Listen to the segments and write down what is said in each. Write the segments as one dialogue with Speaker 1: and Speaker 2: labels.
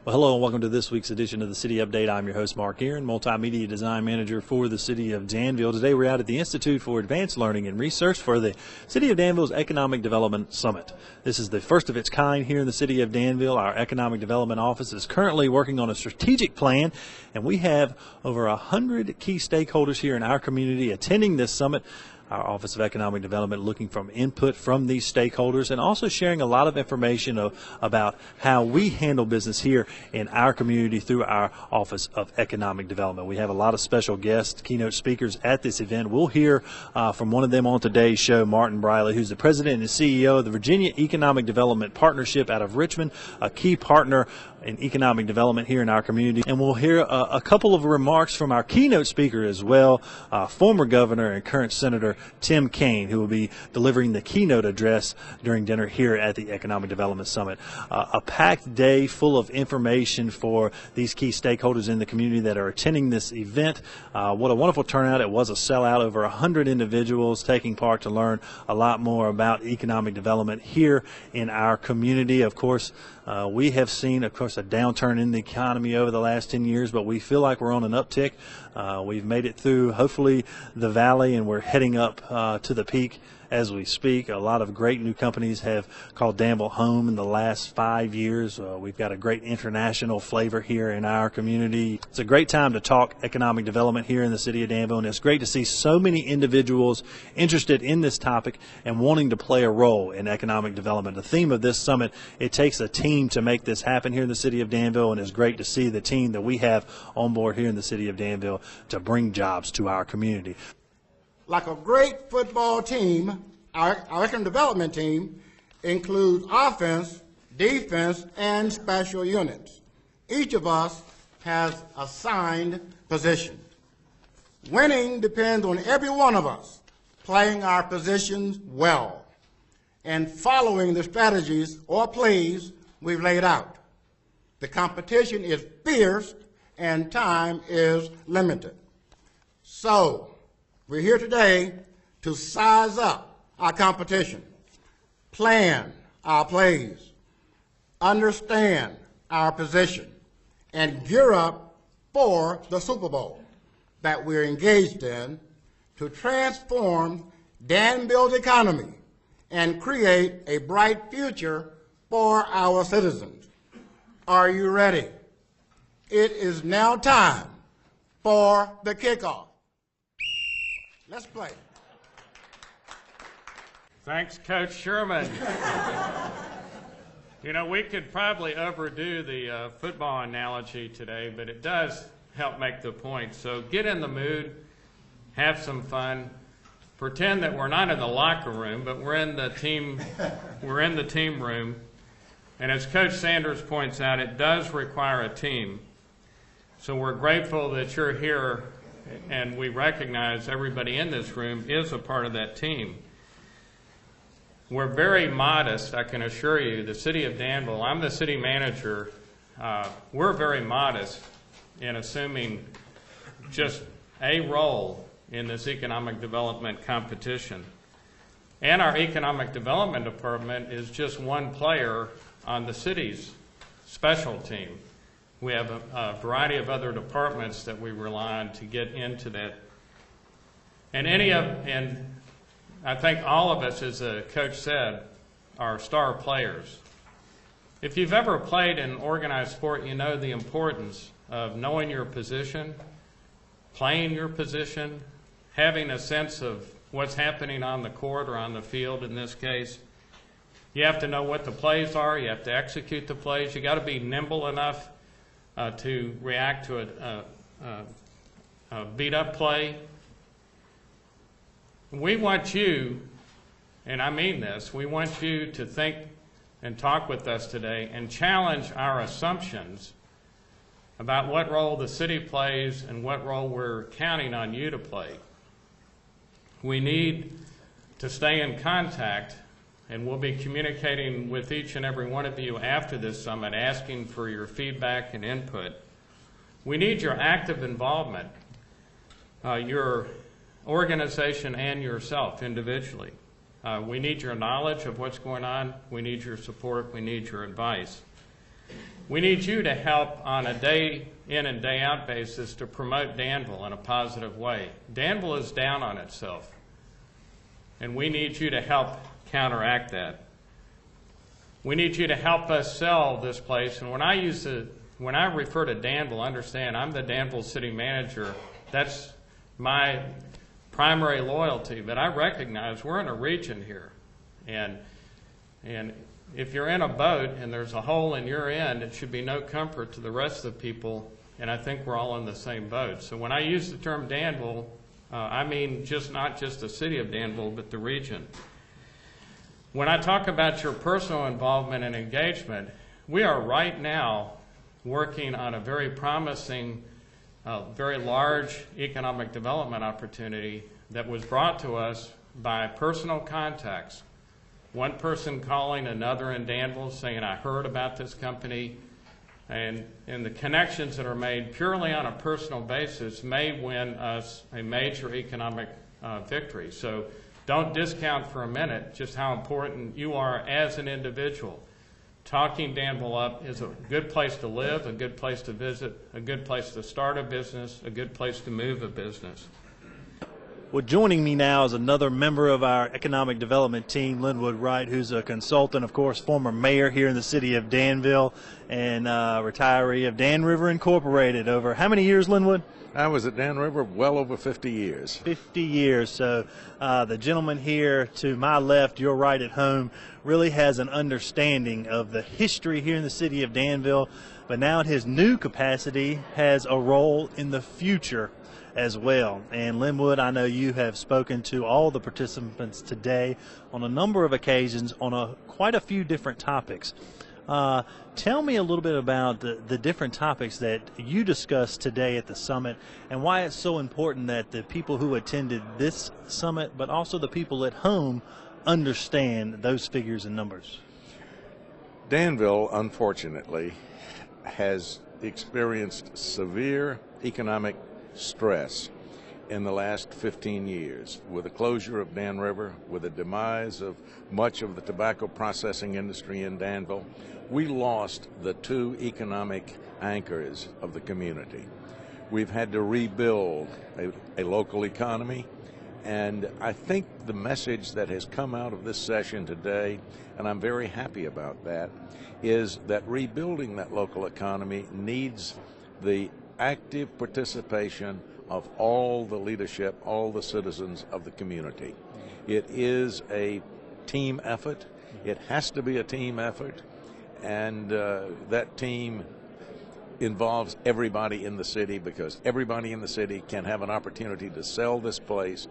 Speaker 1: Well, hello and welcome to this week's edition of the City Update. I'm your host, Mark Aaron, Multimedia Design Manager for the City of Danville. Today we're out at the Institute for Advanced Learning and Research for the City of Danville's Economic Development Summit. This is the first of its kind here in the City of Danville. Our Economic Development Office is currently working on a strategic plan, and we have over 100 key stakeholders here in our community attending this summit. Our Office of Economic Development looking for input from these stakeholders and also sharing a lot of information about how we handle business here in our community through our Office of Economic Development. We have a lot of special guests, keynote speakers at this event. We'll hear from one of them on today's show, Martin Briley, who's the President and CEO of the Virginia Economic Development Partnership out of Richmond, a key partner in economic development here in our community. And we'll hear a couple of remarks from our keynote speaker as well, former governor and current Senator Tim Kaine, who will be delivering the keynote address during dinner here at the Economic Development Summit. A packed day full of information for these key stakeholders in the community that are attending this event. What a wonderful turnout. It was a sellout. Over 100 individuals taking part to learn a lot more about economic development here in our community. Of course, we have seen, of course, a downturn in the economy over the last 10 years, but we feel like we're on an uptick. We've made it through, hopefully, the valley, and we're heading up to the peak as we speak. A lot of great new companies have called Danville home in the last 5 years. We've got a great international flavor here in our community. It's a great time to talk economic development here in the city of Danville, and it's great to see so many individuals interested in this topic and wanting to play a role in economic development. The theme of this summit, it takes a team to make this happen here in the city of Danville, and it's great to see the team that we have on board here in the city of Danville to bring jobs to our community.
Speaker 2: Like a great football team, our economic development team includes offense, defense, and special units. Each of us has assigned positions. Winning depends on every one of us playing our positions well and following the strategies or plays we've laid out. The competition is fierce and time is limited. So, we're here today to size up our competition, plan our plays, understand our position, and gear up for the Super Bowl that we're engaged in to transform Danville's economy and create a bright future for our citizens. Are you ready? It is now time for the kickoff. Let's play.
Speaker 3: Thanks, Coach Sherman. You know, we could probably overdo the football analogy today, but it does help make the point. So get in the mood, have some fun, pretend that we're not in the locker room, but we're in the team room. And as Coach Sanders points out, it does require a team. So we're grateful that you're here, and we recognize everybody in this room is a part of that team. We're very modest, I can assure you. The City of Danville, I'm the city manager, we're very modest in assuming just a role in this economic development competition. And our economic development department is just one player on the city's special team. We have a variety of other departments that we rely on to get into that. And I think all of us, as the coach said, are star players. If you've ever played in organized sport, you know the importance of knowing your position, playing your position, having a sense of what's happening on the court or on the field in this case. You have to know what the plays are. You have to execute the plays. You got to be nimble enough to react to a beat-up play. We want you, and I mean this, we want you to think and talk with us today and challenge our assumptions about what role the city plays and what role we're counting on you to play. We need to stay in contact, and we'll be communicating with each and every one of you after this summit, asking for your feedback and input. We need your active involvement, your organization and yourself individually. We need your knowledge of what's going on. We need your support. We need your advice. We need you to help on a day in and day out basis to promote Danville in a positive way. Danville is down on itself, and we need you to help counteract that. We need you to help us sell this place. And when I refer to Danville, understand I'm the Danville city manager. That's my primary loyalty. But I recognize we're in a region here, and if you're in a boat and there's a hole in your end, it should be no comfort to the rest of the people. And I think we're all in the same boat. So when I use the term Danville, I mean not just the city of Danville, but the region. When I talk about your personal involvement and engagement, we are right now working on a very promising, very large economic development opportunity that was brought to us by personal contacts. One person calling another in Danville saying, I heard about this company, and the connections that are made purely on a personal basis may win us a major economic victory. So don't discount for a minute just how important you are as an individual. Talking Danville up is a good place to live, a good place to visit, a good place to start a business, a good place to move a business.
Speaker 1: Well, joining me now is another member of our economic development team, Linwood Wright, who's a consultant, of course, former mayor here in the city of Danville, and retiree of Dan River Incorporated. Over how many years, Linwood?
Speaker 4: I was at Dan River well over 50 years.
Speaker 1: 50 years. So the gentleman here to my left, your right at home, really has an understanding of the history here in the city of Danville, but now in his new capacity has a role in the future as well. And Linwood, I know you have spoken to all the participants today on a number of occasions on quite a few different topics. Tell me a little bit about the different topics that you discussed today at the summit and why it's so important that the people who attended this summit, but also the people at home, understand those figures and numbers.
Speaker 4: Danville, unfortunately, has experienced severe economic stress in the last 15 years with the closure of Dan River, with the demise of much of the tobacco processing industry in Danville. We lost the two economic anchors of the community. We've had to rebuild a local economy, and I think the message that has come out of this session today, and I'm very happy about that, is that rebuilding that local economy needs the active participation of all the leadership, all the citizens of the community. It is a team effort. It has to be a team effort, and that team involves everybody in the city, because everybody in the city can have an opportunity to sell this place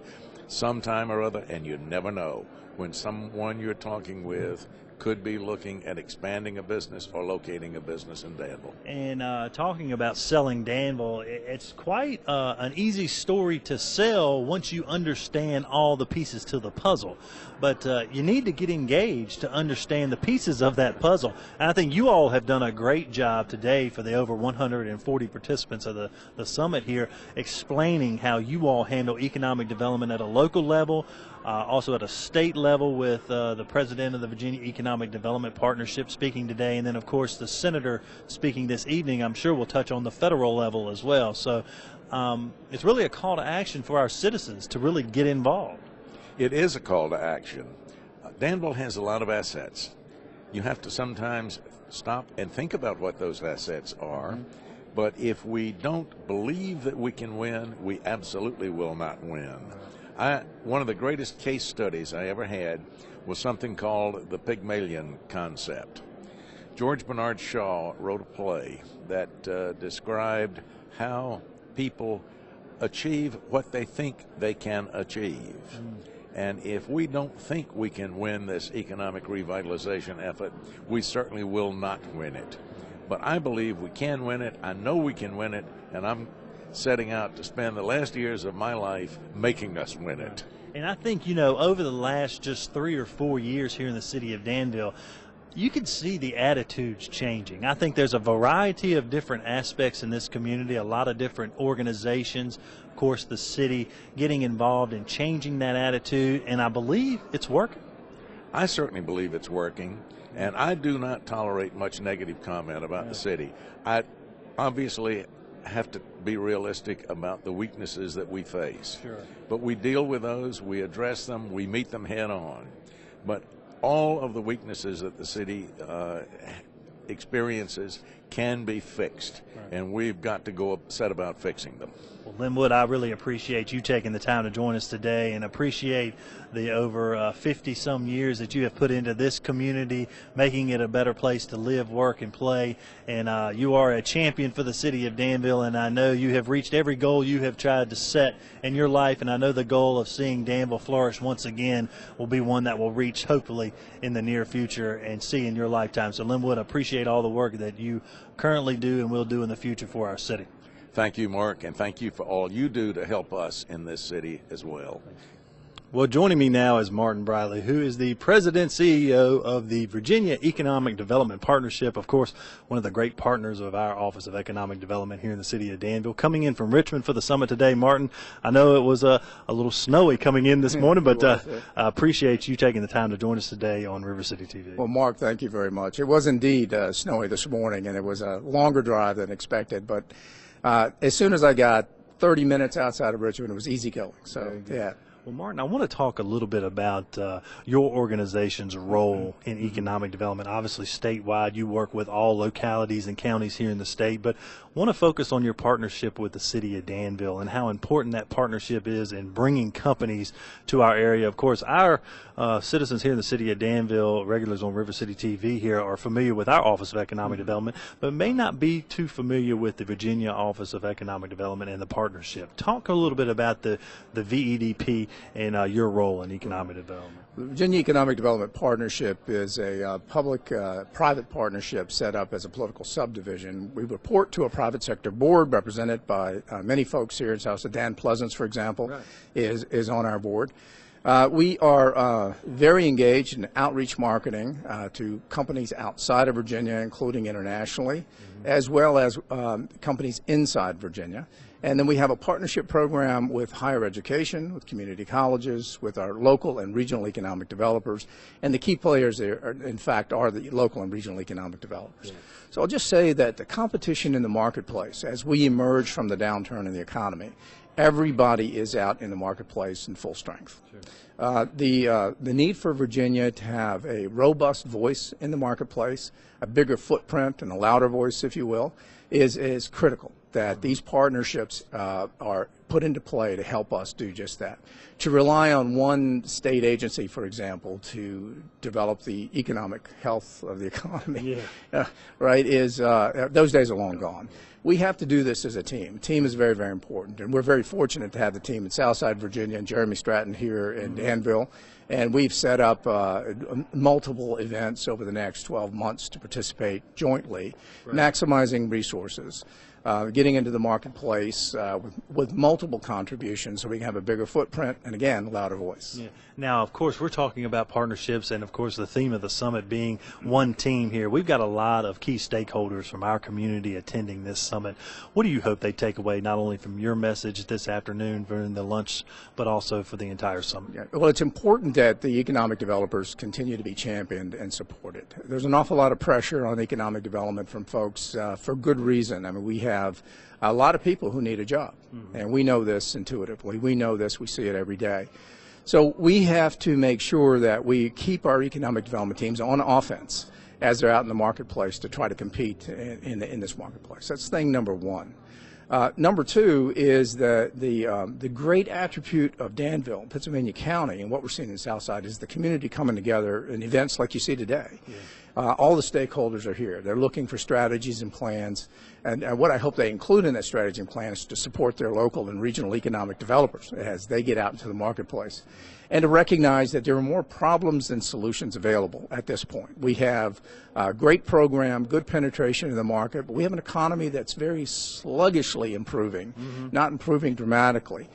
Speaker 4: sometime or other, and you never know when someone you're talking with could be looking at expanding a business or locating a business in Danville.
Speaker 1: And talking about selling Danville, it's quite an easy story to sell once you understand all the pieces to the puzzle. But you need to get engaged to understand the pieces of that puzzle. And I think you all have done a great job today for the over 140 participants of the summit here, explaining how you all handle economic development at a local level, also at a state level with the president of the Virginia Economic Development Partnership speaking today, and then of course the senator speaking this evening. I'm sure we'll touch on the federal level as well. So it's really a call to action for our citizens to really get involved.
Speaker 4: It is a call to action. Danville has a lot of assets. You have to sometimes stop and think about what those assets are. But if we don't believe that we can win, we absolutely will not win. One of the greatest case studies I ever had was something called the Pygmalion concept. George Bernard Shaw wrote a play that described how people achieve what they think they can achieve. And if we don't think we can win this economic revitalization effort, we certainly will not win it. But I believe we can win it. I know we can win it, and I'm setting out to spend the last years of my life making us win it.
Speaker 1: And I think, you know, over the last just 3 or 4 years here in the city of Danville, you can see the attitudes changing. I think there's a variety of different aspects in this community, a lot of different organizations, of course the city getting involved in changing that attitude, and I believe it's working.
Speaker 4: I certainly believe it's working. And I do not tolerate much negative comment about the city. I obviously have to be realistic about the weaknesses that we face.
Speaker 1: Sure.
Speaker 4: But we deal with those, we address them, we meet them head on. But all of the weaknesses that the city experiences can be fixed, and we've got to go set about fixing them.
Speaker 1: Well, Linwood, I really appreciate you taking the time to join us today, and appreciate the over 50-some years that you have put into this community, making it a better place to live, work, and play. And you are a champion for the city of Danville, and I know you have reached every goal you have tried to set in your life, and I know the goal of seeing Danville flourish once again will be one that will reach, hopefully, in the near future and see in your lifetime. So, Linwood, I appreciate all the work that you currently do and will do in the future for our city.
Speaker 4: Thank you, Mark, and thank you for all you do to help us in this city as well.
Speaker 1: Well, joining me now is Martin Briley, who is the President CEO of the Virginia Economic Development Partnership, of course, one of the great partners of our Office of Economic Development here in the city of Danville. Coming in from Richmond for the summit today, Martin. I know it was a little snowy coming in this morning, but I appreciate you taking the time to join us today on River City TV.
Speaker 5: Well, Mark, thank you very much. It was indeed snowy this morning, and it was a longer drive than expected, but as soon as I got 30 minutes outside of Richmond, it was easy going. So, yeah.
Speaker 1: Well, Martin, I want to talk a little bit about your organization's role in economic development. Obviously, statewide, you work with all localities and counties here in the state, but want to focus on your partnership with the city of Danville and how important that partnership is in bringing companies to our area. Of course, our citizens here in the city of Danville, regulars on River City TV here, are familiar with our Office of Economic Development, but may not be too familiar with the Virginia Office of Economic Development and the partnership. Talk a little bit about the VEDP and your role in economic development.
Speaker 5: The Virginia Economic Development Partnership is a public-private partnership set up as a political subdivision. We report to a private sector board represented by many folks here in South. So Dan Pleasance, for example, is on our board. We are very engaged in outreach marketing to companies outside of Virginia, including internationally, as well as companies inside Virginia. And then we have a partnership program with higher education, with community colleges, with our local and regional economic developers. And the key players there, in fact, are the local and regional economic developers. Yeah. So I'll just say that the competition in the marketplace, as we emerge from the downturn in the economy, everybody is out in the marketplace in full strength. Sure. The need for Virginia to have a robust voice in the marketplace, a bigger footprint and a louder voice, if you will, is critical. That these partnerships are put into play to help us do just that. To rely on one state agency, for example, to develop the economic health of the economy, right, is those days are long gone. We have to do this as a team. Team is very, very important, and we're very fortunate to have the team in Southside Virginia and Jeremy Stratton here in Danville. And we've set up multiple events over the next 12 months to participate jointly, maximizing resources. Getting into the marketplace with multiple contributions so we can have a bigger footprint and, again, louder voice.
Speaker 1: Yeah. Now, of course, we're talking about partnerships and, of course, the theme of the summit being one team here. We've got a lot of key stakeholders from our community attending this summit. What do you hope they take away not only from your message this afternoon during the lunch, but also for the entire summit?
Speaker 5: Yeah. Well, it's important that the economic developers continue to be championed and supported. There's an awful lot of pressure on economic development from folks for good reason. I mean, we have a lot of people who need a job, and we know this intuitively. We know this. We see it every day. So we have to make sure that we keep our economic development teams on offense as they're out in the marketplace to try to compete in this marketplace. That's thing number one. Number two is the great attribute of Danville, Pennsylvania County, and what we're seeing in Southside is the community coming together in events like you see today. Yeah. All the stakeholders are here. They're looking for strategies and plans, and what I hope they include in that strategy and plan is to support their local and regional economic developers as they get out into the marketplace, and to recognize that there are more problems than solutions available at this point. We have a great program, good penetration in the market, but we have an economy that's very sluggishly improving, not improving dramatically.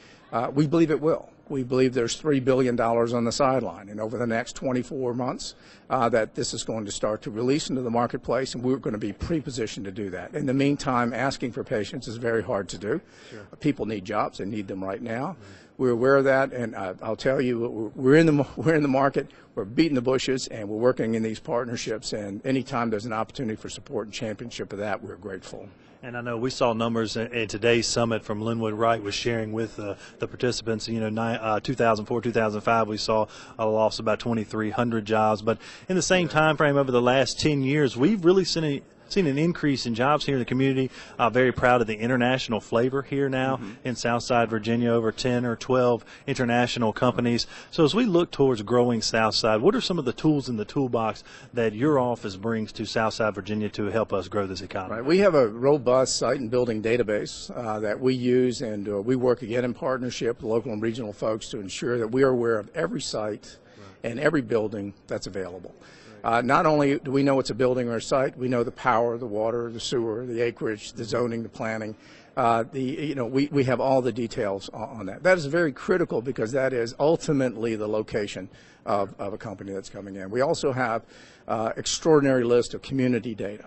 Speaker 5: We believe it will. We believe there's $3 billion on the sideline, and over the next 24 months that this is going to start to release into the marketplace, and we're going to be pre-positioned to do that. In the meantime, asking for patience is very hard to do. Sure. People need jobs. They need them right now. We're aware of that, and I'll tell you, we're in the market, we're beating the bushes, and we're working in these partnerships, and anytime there's an opportunity for support and championship of that, we're grateful.
Speaker 1: And I know we saw numbers in today's summit from Linwood Wright was sharing with the participants. 2004, 2005, we saw a loss of about 2,300 jobs. But in the same time frame over the last 10 years, we've really seen an increase in jobs here in the community. Very proud of the international flavor here now in Southside Virginia, over 10 or 12 international companies. So as we look towards growing Southside, what are some of the tools in the toolbox that your office brings to Southside Virginia to help us grow this economy?
Speaker 5: Right. We have a robust site and building database that we use, and we work again in partnership with local and regional folks to ensure that we are aware of every site and every building that's available. Not only do we know it's a building or a site, we know the power, the water, the sewer, the acreage, the zoning, the planning. We have all the details on that. That is very critical because that is ultimately the location of a company that's coming in. We also have extraordinary list of community data,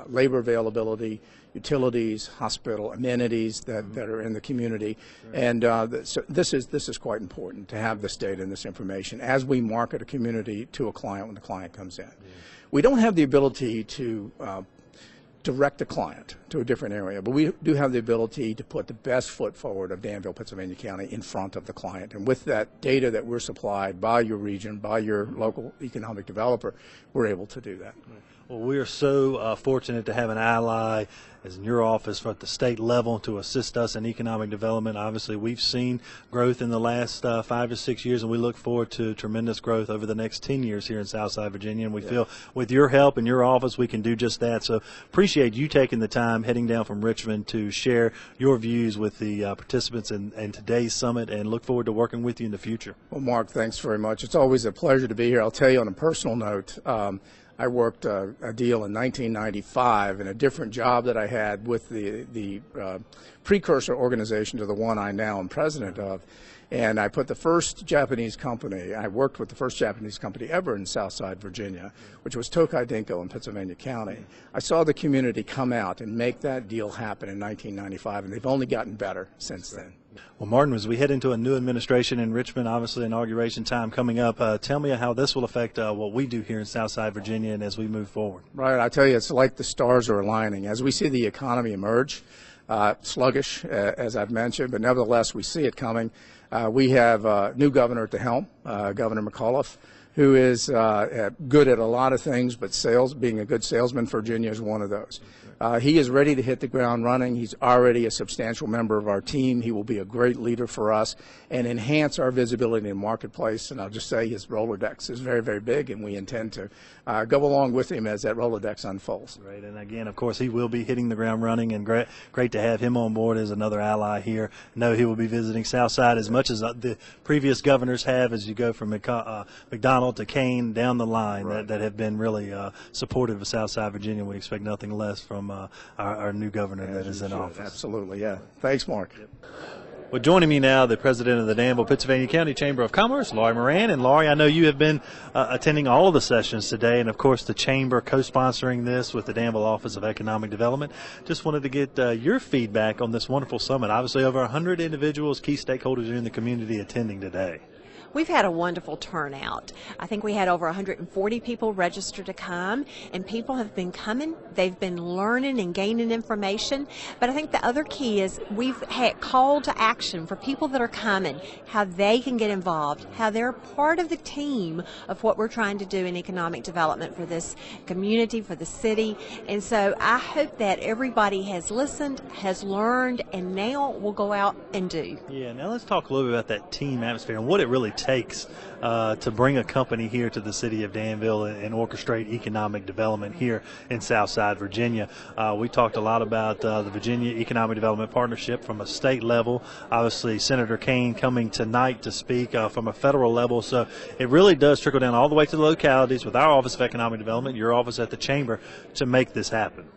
Speaker 5: labor availability, utilities, hospital amenities that are in the community, and so this is quite important to have this data and this information as we market a community to a client when the client comes in. We don't have the ability to direct the client to a different area, but we do have the ability to put the best foot forward of Danville, Pennsylvania County in front of the client. And with that data that we're supplied by your region, by your local economic developer, we're able to do that.
Speaker 1: Well, we are so fortunate to have an ally as in your office at the state level to assist us in economic development. Obviously, we've seen growth in the last 5 to 6 years, and we look forward to tremendous growth over the next 10 years here in Southside Virginia. And we feel with your help in your office, we can do just that. So appreciate you taking the time, heading down from Richmond to share your views with the participants in today's summit, and look forward to working with you in the future.
Speaker 5: Well, Mark, thanks very much. It's always a pleasure to be here. I'll tell you on a personal note, I worked a deal in 1995 in a different job that I had with the precursor organization to the one I now am president of. And I put the first Japanese company, I worked with the first Japanese company ever in Southside Virginia, which was Tokai Denko in Pennsylvania County. I saw the community come out and make that deal happen in 1995, and they've only gotten better since then.
Speaker 1: Well, Martin, as we head into a new administration in Richmond, obviously inauguration time coming up, tell me how this will affect what we do here in Southside Virginia and as we move forward. Right.
Speaker 5: I tell you, it's like the stars are aligning. As we see the economy emerge, sluggish, as I've mentioned, but nevertheless we see it coming. We have a new governor at the helm, Governor McAuliffe, who is good at a lot of things, but being a good salesman for Virginia is one of those. He is ready to hit the ground running. He's already a substantial member of our team. He will be a great leader for us and enhance our visibility in the marketplace. And I'll just say his Rolodex is very, very big, and we intend to go along with him as that Rolodex unfolds.
Speaker 1: Right, and again, of course, he will be hitting the ground running, and great to have him on board as another ally here. I know he will be visiting Southside as much as the previous governors have, as you go from McDonald to Kane down the line, right, that have been really supportive of Southside Virginia. We expect nothing less from our new governor that is in office.
Speaker 5: Absolutely, yeah. Thanks, Mark.
Speaker 1: Yep. Well, joining me now, the president of the Danville, Pennsylvania County Chamber of Commerce, Lori Moran. And Lori, I know you have been attending all of the sessions today, and of course the Chamber co-sponsoring this with the Danville Office of Economic Development. Just wanted to get your feedback on this wonderful summit. Obviously, over 100 individuals, key stakeholders are in the community attending today.
Speaker 6: We've had a wonderful turnout. I think we had over 140 people registered to come, and people have been coming. They've been learning and gaining information. But I think the other key is we've had call to action for people that are coming, how they can get involved, how they're part of the team of what we're trying to do in economic development for this community, for the city. And so I hope that everybody has listened, has learned, and now will go out and do.
Speaker 1: Yeah, now let's talk a little bit about that team atmosphere and what it really takes to bring a company here to the city of Danville and orchestrate economic development here in Southside Virginia. We talked a lot about the Virginia Economic Development Partnership from a state level. Obviously, Senator Kane coming tonight to speak from a federal level. So it really does trickle down all the way to the localities with our Office of Economic Development, your office at the Chamber, to make this happen.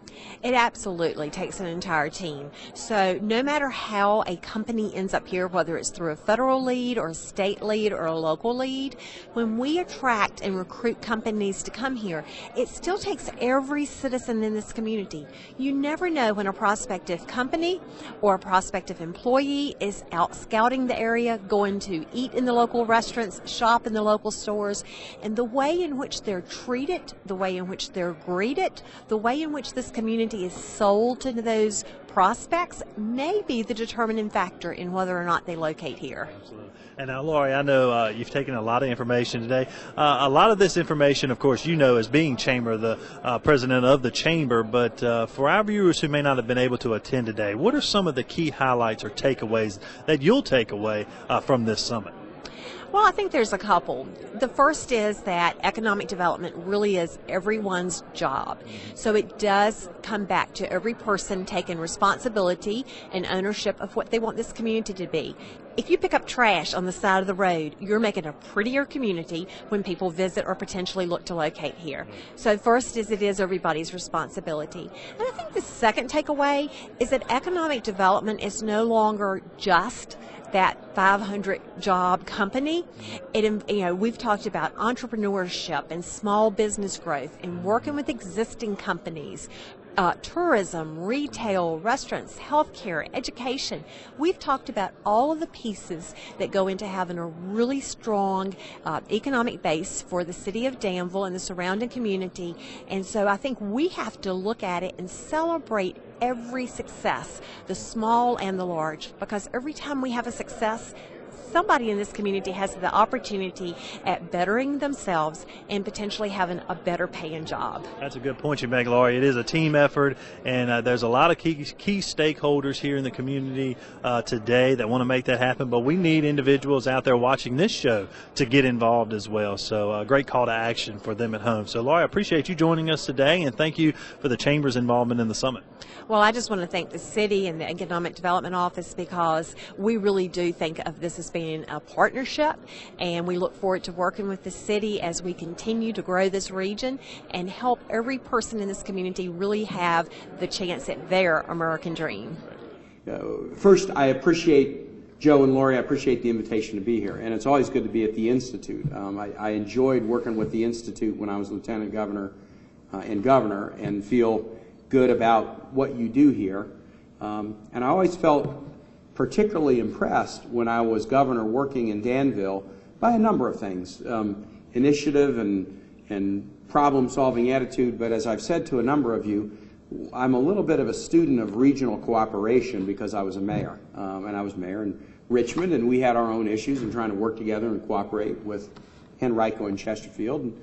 Speaker 6: It absolutely takes an entire team. So no matter how a company ends up here, whether it's through a federal lead or a state lead or a local lead, when we attract and recruit companies to come here, it still takes every citizen in this community. You never know when a prospective company or a prospective employee is out scouting the area, going to eat in the local restaurants, shop in the local stores, and the way in which they're treated, the way in which they're greeted, the way in which this community is sold to those prospects may be the determining factor in whether or not they locate here.
Speaker 1: Absolutely. And now, Lori, I know you've taken a lot of information today. A lot of this information, of course, you know, as being Chamber, the president of the Chamber, but for our viewers who may not have been able to attend today, what are some of the key highlights or takeaways that you'll take away from this summit?
Speaker 6: Well, I think there's a couple. The first is that economic development really is everyone's job. So it does come back to every person taking responsibility and ownership of what they want this community to be. If you pick up trash on the side of the road, you're making a prettier community when people visit or potentially look to locate here. So first is it is everybody's responsibility. And I think the second takeaway is that economic development is no longer just that 500 job company. We've talked about entrepreneurship and small business growth and working with existing companies, tourism, retail, restaurants, healthcare, education. We've talked about all of the pieces that go into having a really strong economic base for the city of Danville and the surrounding community. And so I think we have to look at it and celebrate every success, the small and the large, because every time we have a success, somebody in this community has the opportunity at bettering themselves and potentially having a better paying job.
Speaker 1: That's a good point you make, Lori. It is a team effort, and there's a lot of key stakeholders here in the community today that want to make that happen, but we need individuals out there watching this show to get involved as well. So a great call to action for them at home. So, Lori, I appreciate you joining us today, and thank you for the Chamber's involvement in the summit.
Speaker 6: Well, I just want to thank the city and the Economic Development Office, because we really do think of this as being a partnership, and we look forward to working with the city as we continue to grow this region and help every person in this community really have the chance at their American dream.
Speaker 7: First, I appreciate Joe and Lori. I appreciate the invitation to be here, and it's always good to be at the Institute. I enjoyed working with the Institute when I was Lieutenant Governor and Governor, and feel good about what you do here. And I always felt particularly impressed when I was governor working in Danville by a number of things, initiative and problem-solving attitude. But as I've said to a number of you, I'm a little bit of a student of regional cooperation because I was a mayor, and I was mayor in Richmond, and we had our own issues and trying to work together and cooperate with Henrico and Chesterfield. And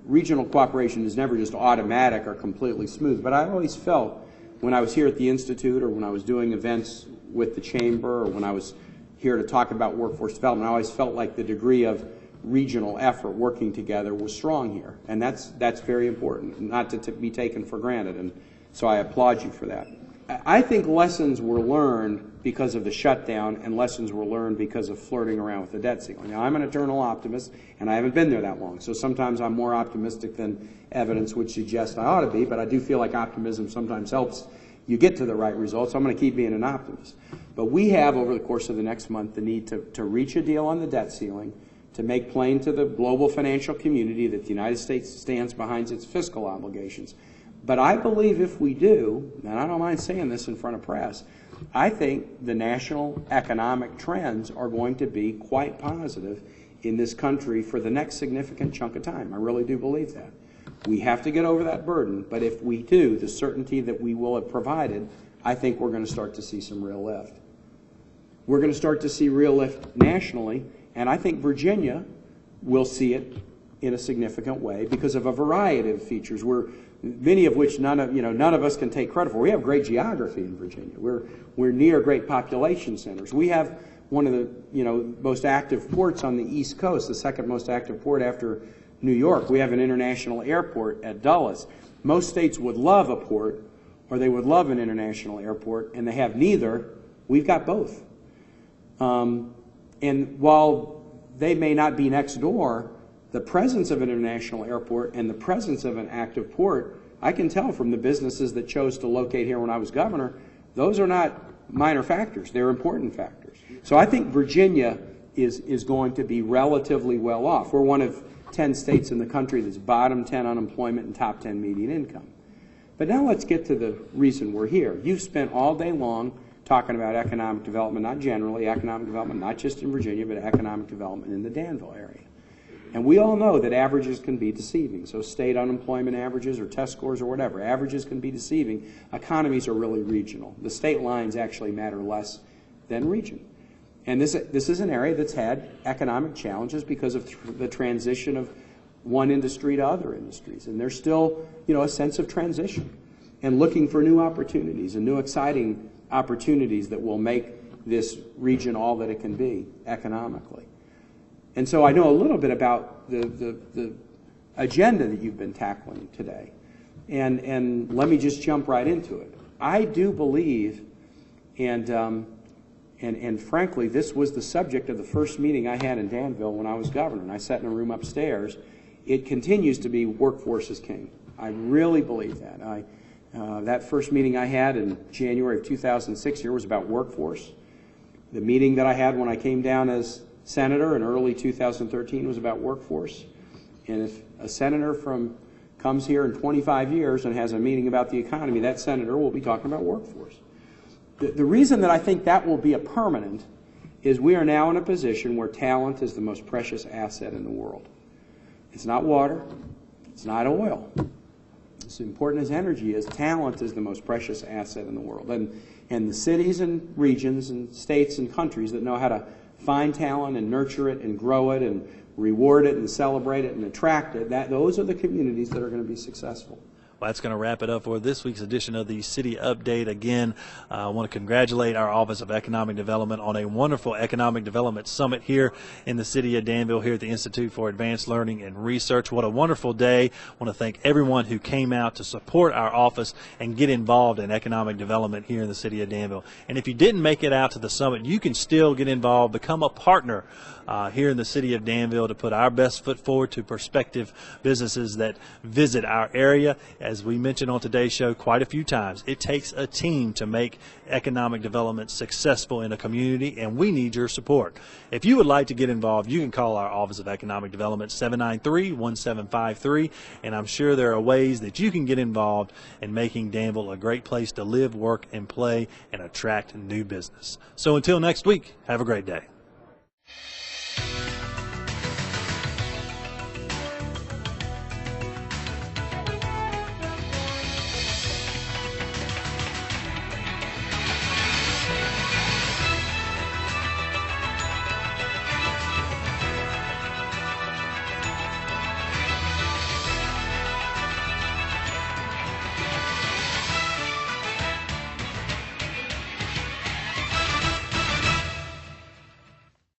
Speaker 7: regional cooperation is never just automatic or completely smooth, but I always felt when I was here at the Institute, or when I was doing events with the Chamber, or when I was here to talk about workforce development, I always felt like the degree of regional effort working together was strong here, and that's very important, not to be taken for granted, and so I applaud you for that. I think lessons were learned because of the shutdown, and lessons were learned because of flirting around with the debt ceiling. Now, I'm an eternal optimist, and I haven't been there that long, so sometimes I'm more optimistic than evidence would suggest I ought to be, but I do feel like optimism sometimes helps you get to the right results, so I'm going to keep being an optimist. But we have, over the course of the next month, the need to reach a deal on the debt ceiling, to make plain to the global financial community that the United States stands behind its fiscal obligations. But I believe if we do, and I don't mind saying this in front of press, I think the national economic trends are going to be quite positive in this country for the next significant chunk of time. I really do believe that. We have to get over that burden, but if we do, the certainty that we will have provided, I think we're going to start to see some real lift. We're going to start to see real lift nationally, and I think Virginia will see it in a significant way because of a variety of features. Many of which none of us can take credit for. We have great geography in Virginia. We're near great population centers. We have one of the most active ports on the East Coast, the second most active port after New York. We have an international airport at Dulles. Most states would love a port, or they would love an international airport, and they have neither. We've got both. And while they may not be next door, the presence of an international airport and the presence of an active port, I can tell from the businesses that chose to locate here when I was governor, those are not minor factors. They're important factors. So I think Virginia is going to be relatively well off. We're one of 10 states in the country that's bottom 10 unemployment and top 10 median income. But now let's get to the reason we're here. You've spent all day long talking about economic development, not generally, economic development, not just in Virginia, but economic development in the Danville area. And we all know that averages can be deceiving. So state unemployment averages or test scores or whatever, averages can be deceiving. Economies are really regional. The state lines actually matter less than region. And this is an area that's had economic challenges because of the transition of one industry to other industries. And there's still, a sense of transition and looking for new opportunities and new exciting opportunities that will make this region all that it can be economically. And so I know a little bit about the agenda that you've been tackling today. And let me just jump right into it. I do believe, and frankly, this was the subject of the first meeting I had in Danville when I was governor, and I sat in a room upstairs. It continues to be workforce is king. I really believe that. That first meeting I had in January of 2006 here was about workforce. The meeting that I had when I came down as senator in early 2013 was about workforce. And if a senator comes here in 25 years and has a meeting about the economy, that senator will be talking about workforce. The reason that I think that will be a permanent is we are now in a position where talent is the most precious asset in the world. It's not water. It's not oil. As important as energy is, talent is the most precious asset in the world. And the cities and regions and states and countries that know how to find talent and nurture it and grow it and reward it and celebrate it and attract it, those are the communities that are going to be successful.
Speaker 1: Well, that's going to wrap it up for this week's edition of the City Update. Again, I want to congratulate our Office of Economic Development on a wonderful Economic Development Summit here in the city of Danville, here at the Institute for Advanced Learning and Research. What a wonderful day. I want to thank everyone who came out to support our office and get involved in economic development here in the city of Danville. And if you didn't make it out to the summit, you can still get involved, become a partner here in the city of Danville to put our best foot forward to prospective businesses that visit our area. As we mentioned on today's show quite a few times, it takes a team to make economic development successful in a community, and we need your support. If you would like to get involved, you can call our Office of Economic Development 793-1753, and I'm sure there are ways that you can get involved in making Danville a great place to live, work, and play and attract new business. So until next week, have a great day.